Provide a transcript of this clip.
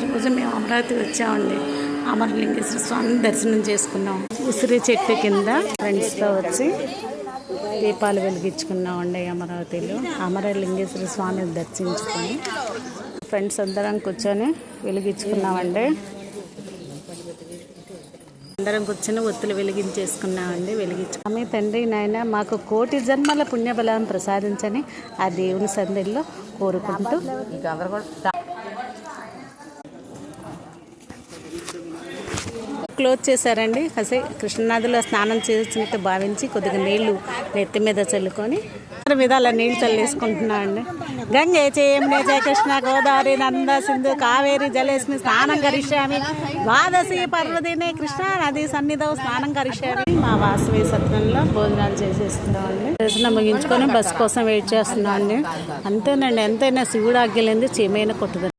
ఈరోజు మేము అమరావతి వచ్చామండి. అమరలింగేశ్వర స్వామిని దర్శనం చేసుకున్నాం. ఉసిరి చెట్టు కింద ఫ్రెండ్స్తో వచ్చి దీపాలు వెలిగించుకున్నామండి. అమరావతిలో అమరలింగేశ్వర స్వామిని దర్శించుకొని ఫ్రెండ్స్ అందరం కూర్చొని వెలిగించుకున్నామండి. అందరం కూర్చొని ఒత్తులు వెలిగించేసుకున్నామండి. స్వామి తండ్రి నాయన మాకు కోటి జన్మల పుణ్యబలం ప్రసాదించని ఆ దేవుని సన్నిధిలో కోరుకుంటూ క్లోజ్ చేశారండి. కృష్ణనదిలో స్నానం చేసినట్టు భావించి కొద్దిగా నీళ్లు నెత్తి మీద చల్లుకొని విధాల నీళ్ళు చల్లేసుకుంటున్నా అండి. గంగే యమునే జయ కృష్ణ గోదావరి నంద సింధు కావేరి జలేస్మి స్నానం కరిష్యామి ద్వాదశి పర్వదినే కృష్ణా నది సన్నిధౌ స్నానం కరిష్యామి. మా వాసవి సత్రంలో భోజనాలు చేసేస్తున్నామండి. దర్శనం ముగించుకొని బస్సు కోసం వెయిట్ చేస్తున్నాం అండి. అంతేనండి, ఎంతైనా శివుడు ఆజ్ఞలేంది చీమైన కొట్టుదని.